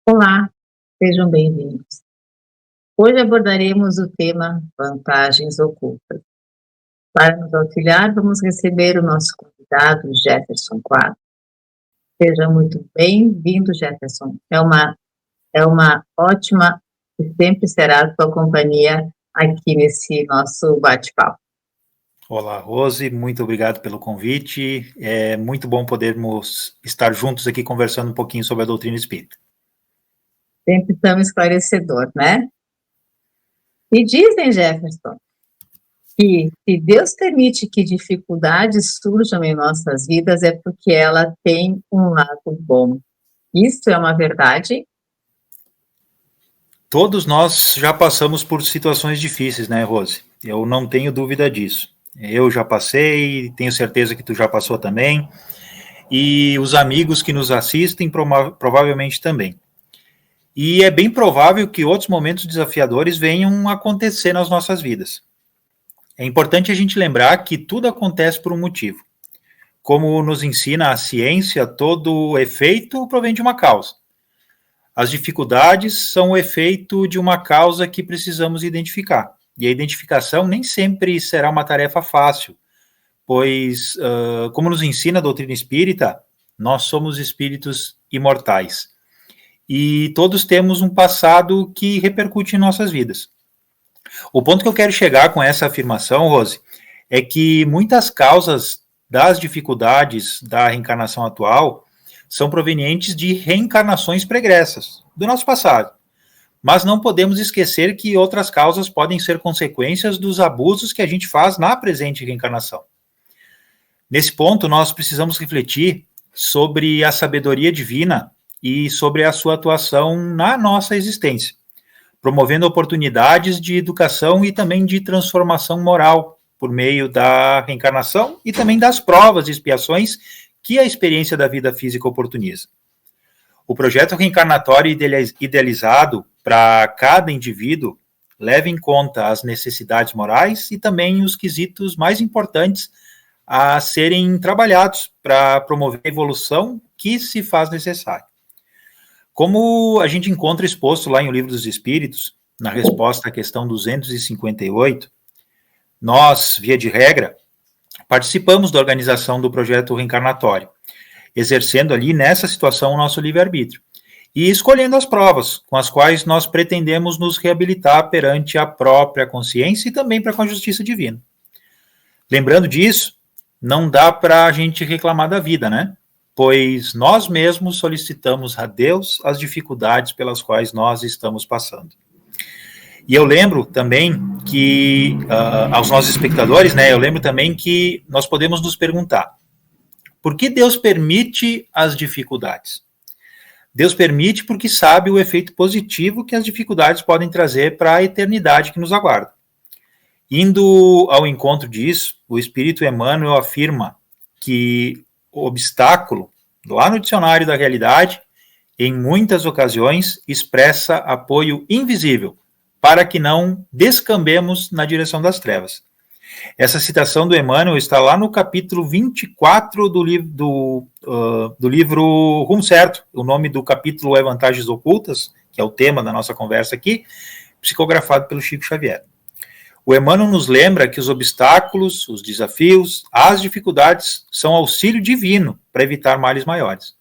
Olá, sejam bem-vindos. Hoje abordaremos o tema vantagens ocultas. Para nos auxiliar, vamos receber o nosso convidado, Jefferson Quadros. Seja muito bem-vindo, Jefferson. É uma ótima e sempre será a tua companhia aqui nesse nosso bate-papo. Olá, Rose, muito obrigado pelo convite. É muito bom podermos estar juntos aqui conversando um pouquinho sobre a doutrina espírita. Sempre tão esclarecedor, né? E dizem, Jefferson, que se Deus permite que dificuldades surjam em nossas vidas é porque ela tem um lado bom. Isso é uma verdade? Todos nós já passamos por situações difíceis, né, Rose? Eu não tenho dúvida disso. Eu já passei, tenho certeza que tu já passou também, e os amigos que nos assistem provavelmente também. E é bem provável que outros momentos desafiadores venham a acontecer nas nossas vidas. É importante a gente lembrar que tudo acontece por um motivo. Como nos ensina a ciência, todo efeito provém de uma causa. As dificuldades são o efeito de uma causa que precisamos identificar. E a identificação nem sempre será uma tarefa fácil, pois, como nos ensina a doutrina espírita, nós somos espíritos imortais. E todos temos um passado que repercute em nossas vidas. O ponto que eu quero chegar com essa afirmação, Rose, é que muitas causas das dificuldades da reencarnação atual são provenientes de reencarnações pregressas do nosso passado. Mas não podemos esquecer que outras causas podem ser consequências dos abusos que a gente faz na presente reencarnação. Nesse ponto, nós precisamos refletir sobre a sabedoria divina e sobre a sua atuação na nossa existência, promovendo oportunidades de educação e também de transformação moral por meio da reencarnação e também das provas e expiações que a experiência da vida física oportuniza. O projeto reencarnatório idealizado para cada indivíduo leva em conta as necessidades morais e também os quesitos mais importantes a serem trabalhados para promover a evolução que se faz necessária. Como a gente encontra exposto lá em O Livro dos Espíritos, na resposta à questão 258, nós, via de regra, participamos da organização do projeto reencarnatório, exercendo ali nessa situação o nosso livre-arbítrio e escolhendo as provas com as quais nós pretendemos nos reabilitar perante a própria consciência e também para com a justiça divina. Lembrando disso, não dá para a gente reclamar da vida, né? Pois nós mesmos solicitamos a Deus as dificuldades pelas quais nós estamos passando. E eu lembro também que, aos nossos espectadores, né, eu lembro também que nós podemos nos perguntar, por que Deus permite as dificuldades? Deus permite porque sabe o efeito positivo que as dificuldades podem trazer para a eternidade que nos aguarda. Indo ao encontro disso, o Espírito Emmanuel afirma que o obstáculo, lá no dicionário da realidade, em muitas ocasiões expressa apoio invisível para que não descambemos na direção das trevas. Essa citação do Emmanuel está lá no capítulo 24 do livro Rumo Certo. O nome do capítulo é Vantagens Ocultas, que é o tema da nossa conversa aqui, psicografado pelo Chico Xavier. O Emmanuel nos lembra que os obstáculos, os desafios, as dificuldades são auxílio divino para evitar males maiores.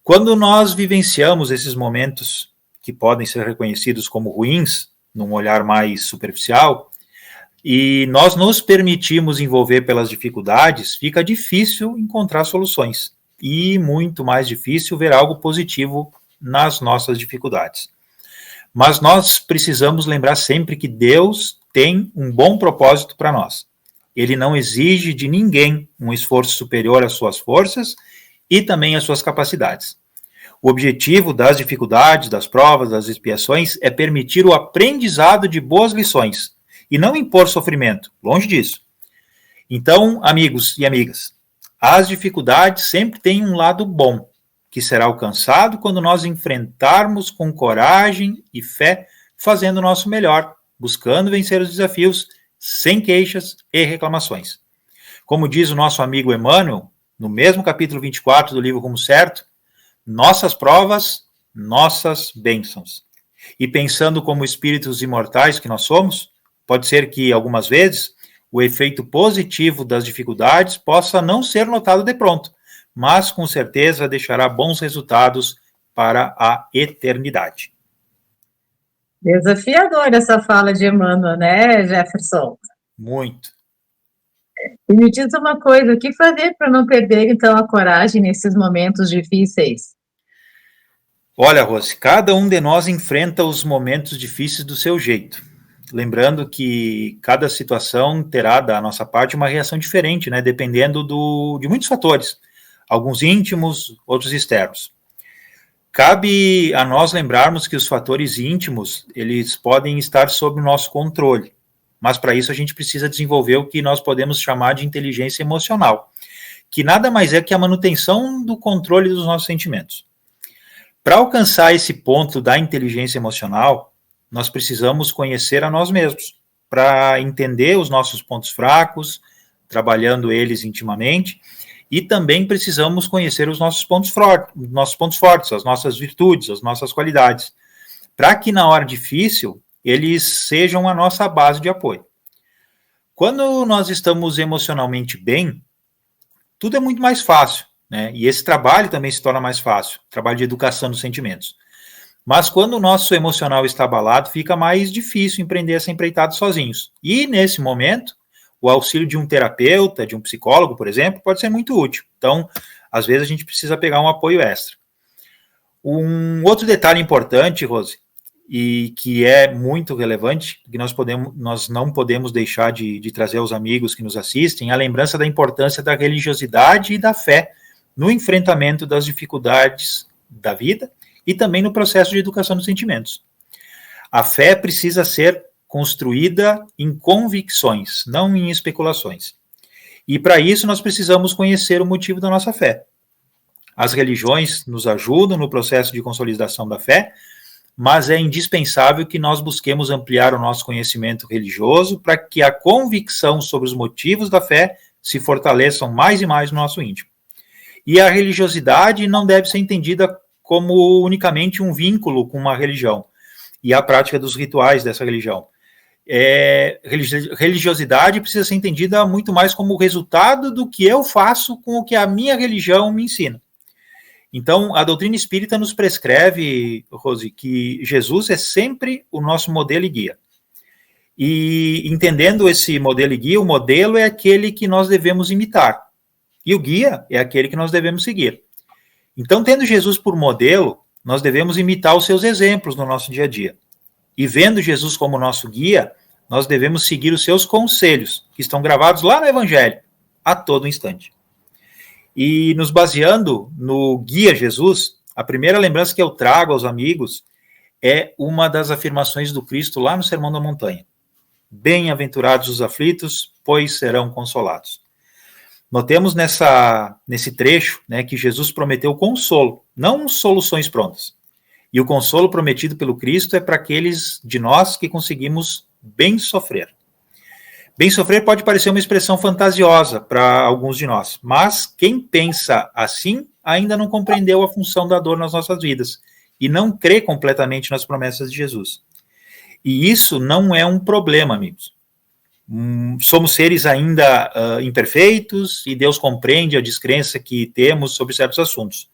Quando nós vivenciamos esses momentos que podem ser reconhecidos como ruins, num olhar mais superficial, e nós nos permitimos envolver pelas dificuldades, fica difícil encontrar soluções e muito mais difícil ver algo positivo nas nossas dificuldades. Mas nós precisamos lembrar sempre que Deus tem um bom propósito para nós. Ele não exige de ninguém um esforço superior às suas forças e também às suas capacidades. O objetivo das dificuldades, das provas, das expiações é permitir o aprendizado de boas lições e não impor sofrimento, longe disso. Então, amigos e amigas, as dificuldades sempre têm um lado bom, que será alcançado quando nós enfrentarmos com coragem e fé, fazendo o nosso melhor, buscando vencer os desafios, sem queixas e reclamações. Como diz o nosso amigo Emmanuel, no mesmo capítulo 24 do livro Rumo Certo, nossas provas nossas bênçãos. E pensando como espíritos imortais que nós somos, pode ser que, algumas vezes, o efeito positivo das dificuldades possa não ser notado de pronto, mas com certeza deixará bons resultados para a eternidade. Desafiadora essa fala de Emmanuel, né, Jefferson? Muito. E me diz uma coisa, o que fazer para não perder, então, a coragem nesses momentos difíceis? Olha, Rose, cada um de nós enfrenta os momentos difíceis do seu jeito. Lembrando que cada situação terá da nossa parte uma reação diferente, né? Dependendo de muitos fatores, alguns íntimos, outros externos. Cabe a nós lembrarmos que os fatores íntimos, eles podem estar sob o nosso controle, mas para isso a gente precisa desenvolver o que nós podemos chamar de inteligência emocional, que nada mais é que a manutenção do controle dos nossos sentimentos. Para alcançar esse ponto da inteligência emocional, nós precisamos conhecer a nós mesmos, para entender os nossos pontos fracos, trabalhando eles intimamente, e também precisamos conhecer os nossos pontos fortes, as nossas virtudes, as nossas qualidades, para que na hora difícil eles sejam a nossa base de apoio. Quando nós estamos emocionalmente bem, tudo é muito mais fácil, né? E esse trabalho também se torna mais fácil, trabalho de educação dos sentimentos. Mas quando o nosso emocional está abalado, fica mais difícil empreender essa empreitada sozinhos. E nesse momento, o auxílio de um terapeuta, de um psicólogo, por exemplo, pode ser muito útil. Então, às vezes a gente precisa pegar um apoio extra. Um outro detalhe importante, Rose, e que é muito relevante, que nós não podemos deixar de trazer aos amigos que nos assistem, a lembrança da importância da religiosidade e da fé no enfrentamento das dificuldades da vida e também no processo de educação dos sentimentos. A fé precisa ser construída em convicções, não em especulações. E para isso nós precisamos conhecer o motivo da nossa fé. As religiões nos ajudam no processo de consolidação da fé, mas é indispensável que nós busquemos ampliar o nosso conhecimento religioso para que a convicção sobre os motivos da fé se fortaleçam mais e mais no nosso íntimo. E a religiosidade não deve ser entendida como unicamente um vínculo com uma religião e a prática dos rituais dessa religião. Religiosidade precisa ser entendida muito mais como resultado do que eu faço com o que a minha religião me ensina. Então, a doutrina espírita nos prescreve, Rose, que Jesus é sempre o nosso modelo e guia. E entendendo esse modelo e guia, o modelo é aquele que nós devemos imitar. E o guia é aquele que nós devemos seguir. Então, tendo Jesus por modelo, nós devemos imitar os seus exemplos no nosso dia a dia. E vendo Jesus como nosso guia, nós devemos seguir os seus conselhos, que estão gravados lá no Evangelho, a todo instante. E nos baseando no guia Jesus, a primeira lembrança que eu trago aos amigos é uma das afirmações do Cristo lá no Sermão da Montanha. Bem-aventurados os aflitos, pois serão consolados. Notemos nesse trecho, né, que Jesus prometeu consolo, não soluções prontas. E o consolo prometido pelo Cristo é para aqueles de nós que conseguimos bem sofrer. Bem sofrer pode parecer uma expressão fantasiosa para alguns de nós, mas quem pensa assim ainda não compreendeu a função da dor nas nossas vidas e não crê completamente nas promessas de Jesus. E isso não é um problema, amigos. Somos seres ainda imperfeitos e Deus compreende a descrença que temos sobre certos assuntos.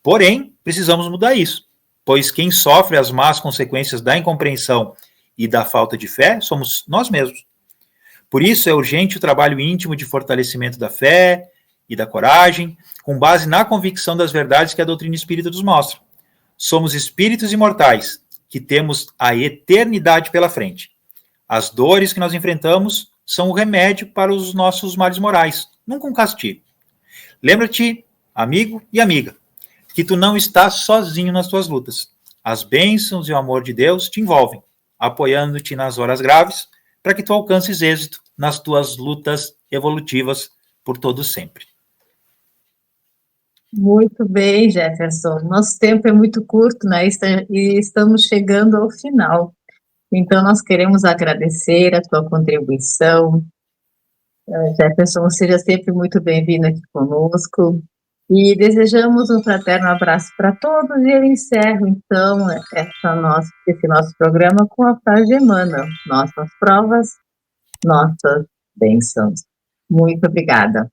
Porém, precisamos mudar isso, pois quem sofre as más consequências da incompreensão e da falta de fé somos nós mesmos. Por isso é urgente o trabalho íntimo de fortalecimento da fé e da coragem, com base na convicção das verdades que a doutrina espírita nos mostra. Somos espíritos imortais, que temos a eternidade pela frente. As dores que nós enfrentamos são o remédio para os nossos males morais, nunca um castigo. Lembra-te, amigo e amiga, que tu não estás sozinho nas tuas lutas. As bênçãos e o amor de Deus te envolvem, apoiando-te nas horas graves, para que tu alcances êxito nas tuas lutas evolutivas por todo sempre. Muito bem, Jefferson. Nosso tempo é muito curto, né? E estamos chegando ao final. Então, nós queremos agradecer a tua contribuição. Jefferson, seja sempre muito bem-vindo aqui conosco. E desejamos um fraterno abraço para todos e eu encerro, então, esse nosso programa com a frase de Emmanuel: nossas provas, nossas bênçãos. Muito obrigada.